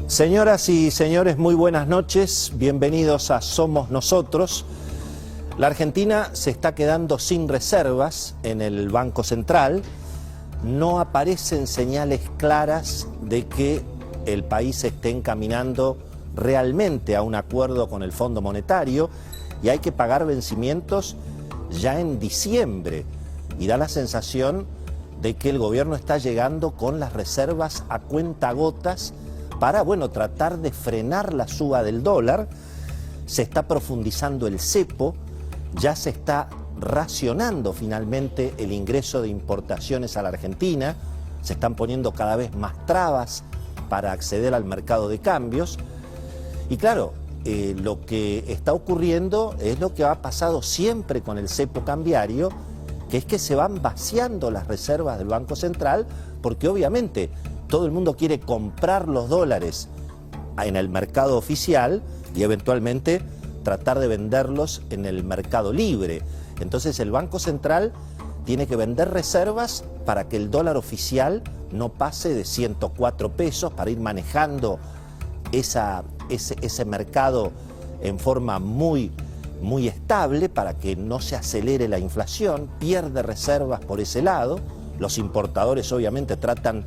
Señoras y señores, muy buenas noches, bienvenidos a Somos Nosotros. La Argentina se está quedando sin reservas en el Banco Central. No aparecen señales claras de que el país esté encaminando realmente a un acuerdo con el Fondo Monetario y hay que pagar vencimientos ya en diciembre. Y da la sensación de que el gobierno está llegando con las reservas a cuentagotas para, tratar de frenar la suba del dólar. Se está profundizando el cepo, ya se está racionando finalmente el ingreso de importaciones a la Argentina, se están poniendo cada vez más trabas para acceder al mercado de cambios. Y claro, lo que está ocurriendo es lo que ha pasado siempre con el cepo cambiario, que es que se van vaciando las reservas del Banco Central, porque obviamente todo el mundo quiere comprar los dólares en el mercado oficial y eventualmente tratar de venderlos en el mercado libre. Entonces el Banco Central tiene que vender reservas para que el dólar oficial no pase de 104 pesos para ir manejando ese mercado en forma muy estable, para que no se acelere la inflación. Pierde reservas por ese lado. Los importadores obviamente tratan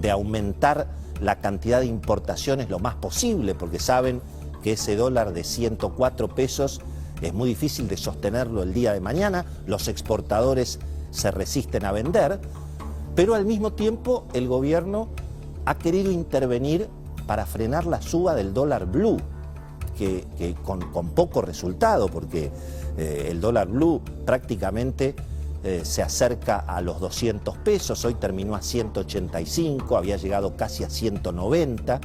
de aumentar la cantidad de importaciones lo más posible, porque saben que ese dólar de 104 pesos es muy difícil de sostenerlo el día de mañana. Los exportadores se resisten a vender, pero al mismo tiempo el gobierno ha querido intervenir para frenar la suba del dólar blue, que con poco resultado, porque el dólar blue prácticamente se acerca a los 200 pesos, hoy terminó a 185, había llegado casi a 190.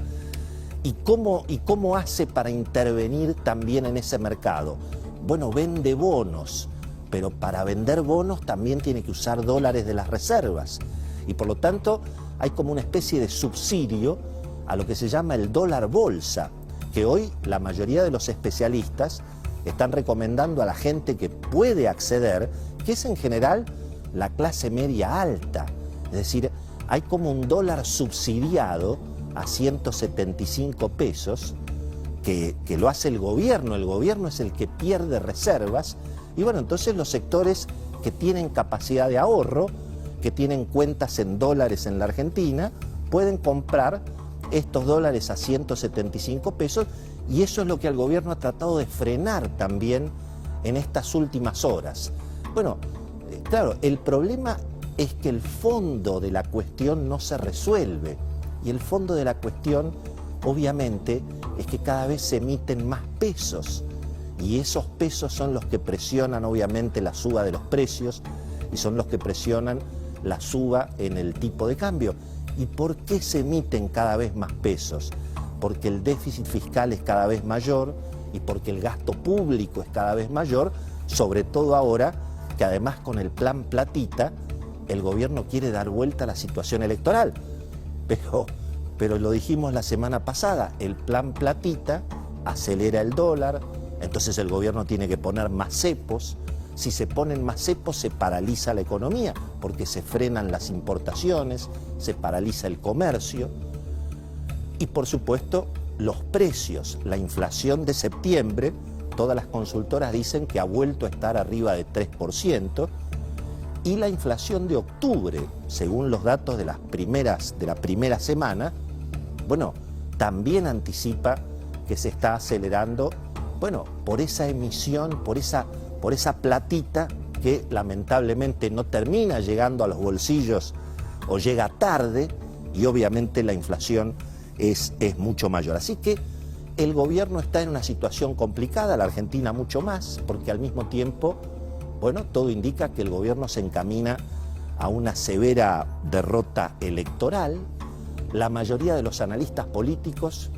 ¿Y cómo hace para intervenir también en ese mercado? Bueno, vende bonos, pero para vender bonos también tiene que usar dólares de las reservas. Y por lo tanto hay como una especie de subsidio a lo que se llama el dólar bolsa, que hoy la mayoría de los especialistas están recomendando a la gente que puede acceder, que es en general la clase media alta. Es decir, hay como un dólar subsidiado a 175 pesos que lo hace el gobierno es el que pierde reservas. Y entonces los sectores que tienen capacidad de ahorro, que tienen cuentas en dólares en la Argentina, pueden comprar estos dólares a 175 pesos, y eso es lo que el gobierno ha tratado de frenar también en estas últimas horas. Claro, el problema es que el fondo de la cuestión no se resuelve, y el fondo de la cuestión obviamente es que cada vez se emiten más pesos, y esos pesos son los que presionan obviamente la suba de los precios y son los que presionan la suba en el tipo de cambio. ¿Y por qué se emiten cada vez más pesos? Porque el déficit fiscal es cada vez mayor y porque el gasto público es cada vez mayor, sobre todo ahora que además con el plan Platita el gobierno quiere dar vuelta a la situación electoral. Pero lo dijimos la semana pasada, el plan Platita acelera el dólar, entonces el gobierno tiene que poner más cepos. Si se ponen más cepos se paraliza la economía, porque se frenan las importaciones, se paraliza el comercio. Y por supuesto los precios, la inflación de septiembre, todas las consultoras dicen que ha vuelto a estar arriba de 3%, y la inflación de octubre, según los datos de la primera semana, también anticipa que se está acelerando, por esa emisión, por esa platita que lamentablemente no termina llegando a los bolsillos o llega tarde, y obviamente la inflación es mucho mayor. Así que el gobierno está en una situación complicada, la Argentina mucho más, porque al mismo tiempo, todo indica que el gobierno se encamina a una severa derrota electoral. La mayoría de los analistas políticos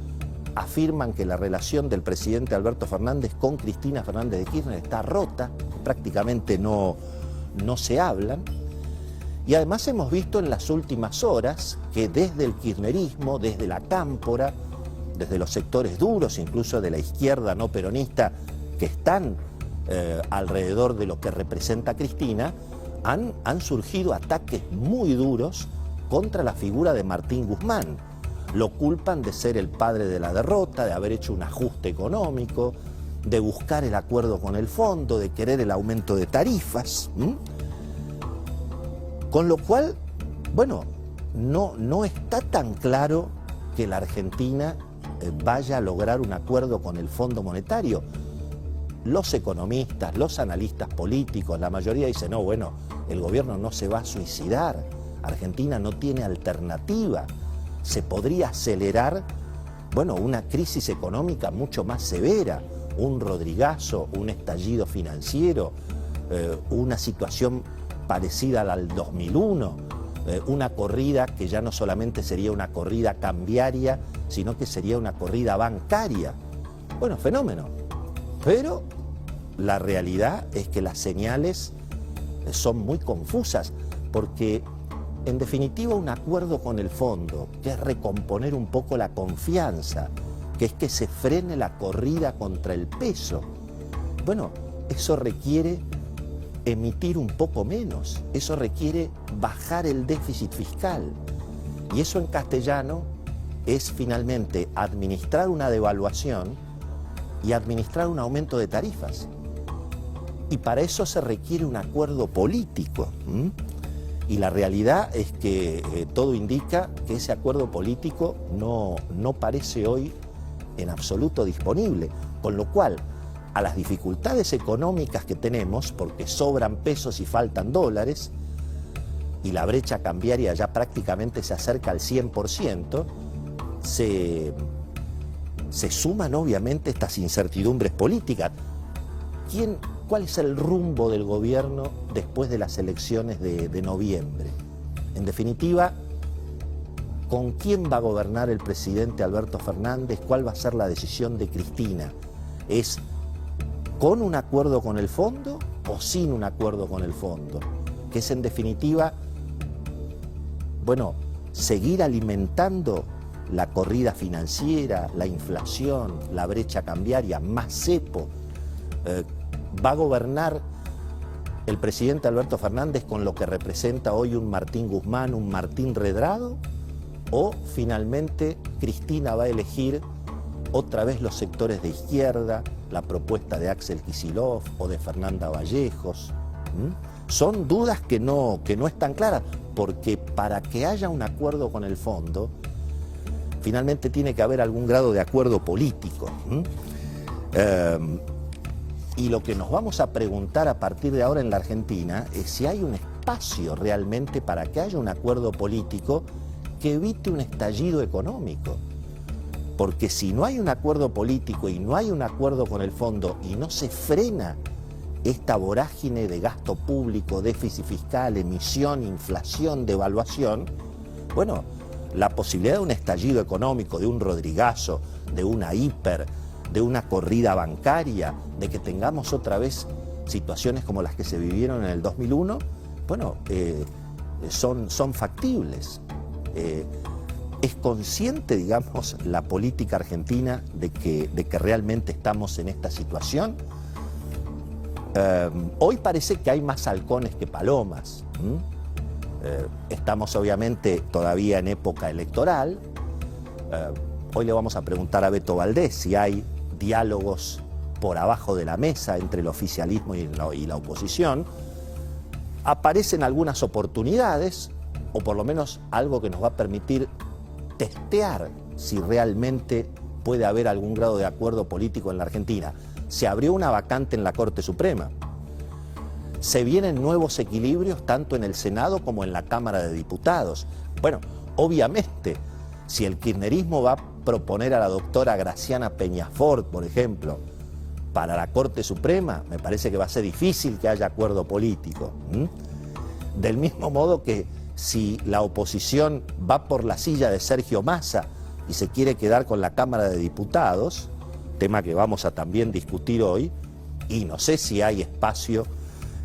afirman que la relación del presidente Alberto Fernández con Cristina Fernández de Kirchner está rota, prácticamente no se hablan. Y además hemos visto en las últimas horas que desde el kirchnerismo, desde la cámpora, desde los sectores duros, incluso de la izquierda no peronista, que están alrededor de lo que representa Cristina, han surgido ataques muy duros contra la figura de Martín Guzmán. Lo culpan de ser el padre de la derrota, de haber hecho un ajuste económico, de buscar el acuerdo con el fondo, de querer el aumento de tarifas. Con lo cual, bueno, no está tan claro que la Argentina vaya a lograr un acuerdo con el Fondo Monetario. Los economistas, los analistas políticos, la mayoría dicen, no, bueno, el gobierno no se va a suicidar, Argentina no tiene alternativa, se podría acelerar, bueno, una crisis económica mucho más severa, un Rodrigazo, un estallido financiero, una situación parecida a la del 2001, una corrida que ya no solamente sería una corrida cambiaria, sino que sería una corrida bancaria. Bueno, fenómeno. Pero la realidad es que las señales son muy confusas, porque en definitiva un acuerdo con el fondo, que es recomponer un poco la confianza, que es que se frene la corrida contra el peso, bueno, eso requiere emitir un poco menos, eso requiere bajar el déficit fiscal. Y eso en castellano es finalmente administrar una devaluación y administrar un aumento de tarifas. Y para eso se requiere un acuerdo político. Y la realidad es que todo indica que ese acuerdo político no parece hoy en absoluto disponible. Con lo cual, a las dificultades económicas que tenemos, porque sobran pesos y faltan dólares, y la brecha cambiaria ya prácticamente se acerca al 100%, se suman obviamente estas incertidumbres políticas. ¿Cuál es el rumbo del gobierno después de las elecciones de noviembre? En definitiva, ¿con quién va a gobernar el presidente Alberto Fernández? ¿Cuál va a ser la decisión de Cristina? ¿Es con un acuerdo con el fondo o sin un acuerdo con el fondo? Que es en definitiva, bueno, seguir alimentando la corrida financiera, la inflación, la brecha cambiaria, más cepo. ¿Va a gobernar el presidente Alberto Fernández con lo que representa hoy un Martín Guzmán, un Martín Redrado? ¿O finalmente Cristina va a elegir otra vez los sectores de izquierda, la propuesta de Axel Kicillof o de Fernanda Vallejos? Son dudas que no están claras, porque para que haya un acuerdo con el fondo, finalmente tiene que haber algún grado de acuerdo político. Y lo que nos vamos a preguntar a partir de ahora en la Argentina es si hay un espacio realmente para que haya un acuerdo político que evite un estallido económico. Porque si no hay un acuerdo político y no hay un acuerdo con el fondo y no se frena esta vorágine de gasto público, déficit fiscal, emisión, inflación, devaluación, bueno, la posibilidad de un estallido económico, de un Rodrigazo, de una hiper, de una corrida bancaria, de que tengamos otra vez situaciones como las que se vivieron en el 2001, bueno, son factibles. ¿Es consciente, digamos, la política argentina de que realmente estamos en esta situación? Hoy parece que hay más halcones que palomas. Estamos obviamente todavía en época electoral. Hoy le vamos a preguntar a Beto Valdés si hay diálogos por abajo de la mesa entre el oficialismo y la oposición. Aparecen algunas oportunidades, o por lo menos algo que nos va a permitir testear si realmente puede haber algún grado de acuerdo político en la Argentina. Se abrió una vacante en la Corte Suprema. Se vienen nuevos equilibrios tanto en el Senado como en la Cámara de Diputados. Bueno, obviamente, si el kirchnerismo va a proponer a la doctora Graciana Peñafort, por ejemplo, para la Corte Suprema, me parece que va a ser difícil que haya acuerdo político. Del mismo modo que si la oposición va por la silla de Sergio Massa y se quiere quedar con la Cámara de Diputados, tema que vamos a también discutir hoy, y no sé si hay espacio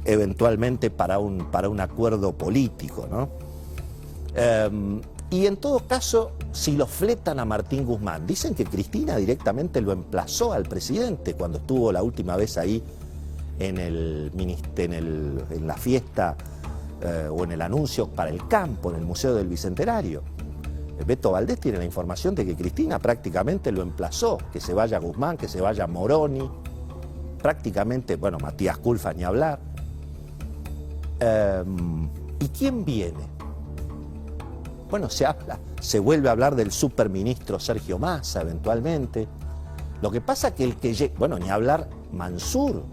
eventualmente para un acuerdo político, ¿no? Y en todo caso, si lo fletan a Martín Guzmán, dicen que Cristina directamente lo emplazó al presidente cuando estuvo la última vez ahí en la fiesta o en el anuncio para el campo, en el Museo del Bicentenario. Beto Valdés tiene la información de que Cristina prácticamente lo emplazó, que se vaya Guzmán, que se vaya Moroni, prácticamente, bueno, Matías Culfas ni hablar. ¿Y quién viene? Bueno, se vuelve a hablar del superministro Sergio Massa eventualmente. Lo que pasa es que el que llega, bueno, ni hablar Mansur.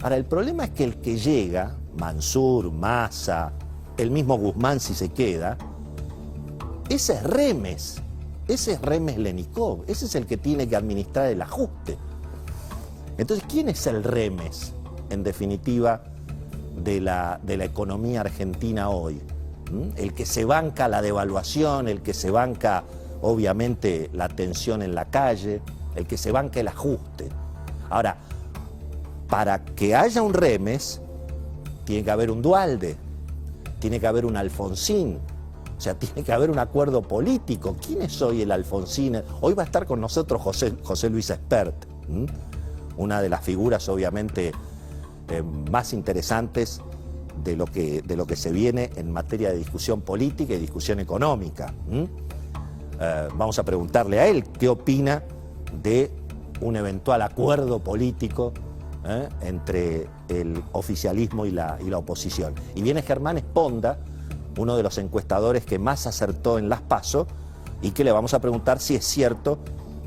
Ahora, el problema es que el que llega, Mansur, Massa, el mismo Guzmán si se queda, ese es Remes Lenikov, ese es el que tiene que administrar el ajuste. Entonces, ¿quién es el Remes, en definitiva, de la economía argentina hoy? El que se banca la devaluación, el que se banca, obviamente, la tensión en la calle, el que se banca el ajuste. Ahora, para que haya un Remes, tiene que haber un Duhalde, tiene que haber un Alfonsín, o sea, tiene que haber un acuerdo político. ¿Quién es hoy el Alfonsín? Hoy va a estar con nosotros José Luis Espert, una de las figuras, obviamente, más interesantes de lo que se viene en materia de discusión política y discusión económica. Vamos a preguntarle a él qué opina de un eventual acuerdo político entre el oficialismo y la oposición. Y viene Germán Esponda, uno de los encuestadores que más acertó en las PASO, y que le vamos a preguntar si es cierto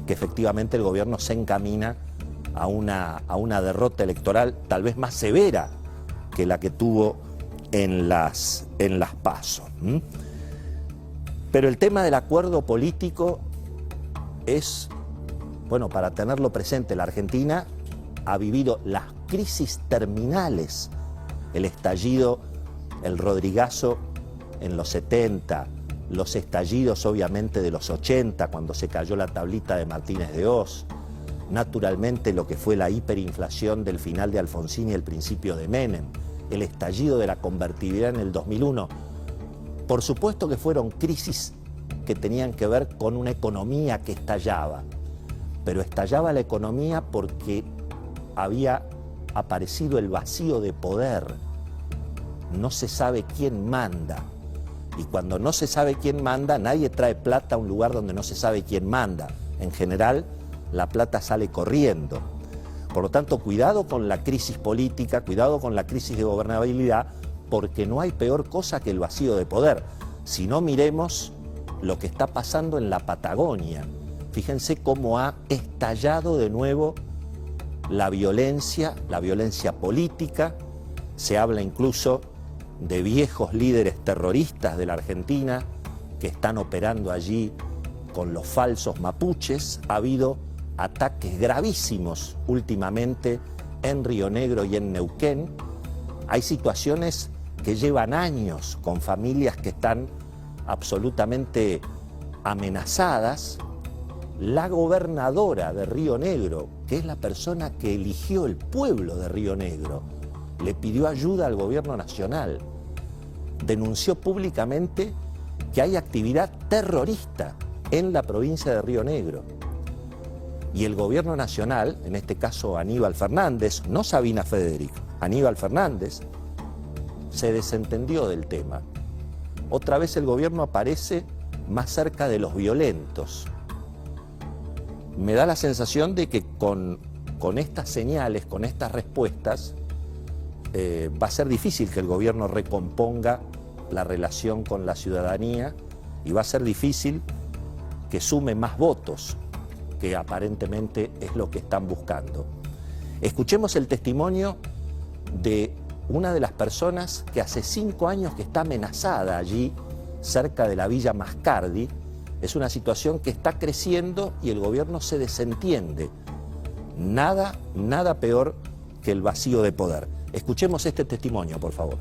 que efectivamente el gobierno se encamina a una derrota electoral tal vez más severa que la que tuvo en las PASO. Pero el tema del acuerdo político es, bueno, para tenerlo presente. La Argentina ha vivido las crisis terminales, el estallido, el Rodrigazo en los 70, los estallidos obviamente de los 80, cuando se cayó la tablita de Martínez de Oz, naturalmente lo que fue la hiperinflación del final de Alfonsín y el principio de Menem, el estallido de la convertibilidad en el 2001. Por supuesto que fueron crisis que tenían que ver con una economía que estallaba, pero estallaba la economía porque había aparecido el vacío de poder. No se sabe quién manda. Y cuando no se sabe quién manda, nadie trae plata a un lugar donde no se sabe quién manda. En general, la plata sale corriendo. Por lo tanto, cuidado con la crisis política, cuidado con la crisis de gobernabilidad, porque no hay peor cosa que el vacío de poder. Si no, miremos lo que está pasando en la Patagonia. Fíjense cómo ha estallado de nuevo la violencia política. Se habla incluso de viejos líderes terroristas de la Argentina que están operando allí con los falsos mapuches. Ha habido ataques gravísimos últimamente en Río Negro y en Neuquén. Hay situaciones que llevan años con familias que están absolutamente amenazadas. La gobernadora de Río Negro, que es la persona que eligió el pueblo de Río Negro, le pidió ayuda al gobierno nacional. Denunció públicamente que hay actividad terrorista en la provincia de Río Negro. Y el gobierno nacional, en este caso Aníbal Fernández, no Sabina Federic, Aníbal Fernández, se desentendió del tema. Otra vez el gobierno aparece más cerca de los violentos. Me da la sensación de que con estas señales, con estas respuestas, va a ser difícil que el gobierno recomponga la relación con la ciudadanía y va a ser difícil que sume más votos, que aparentemente es lo que están buscando. Escuchemos el testimonio de una de las personas que hace 5 años que está amenazada allí, cerca de la Villa Mascardi. Es una situación que está creciendo y el gobierno se desentiende. Nada peor que el vacío de poder. Escuchemos este testimonio, por favor.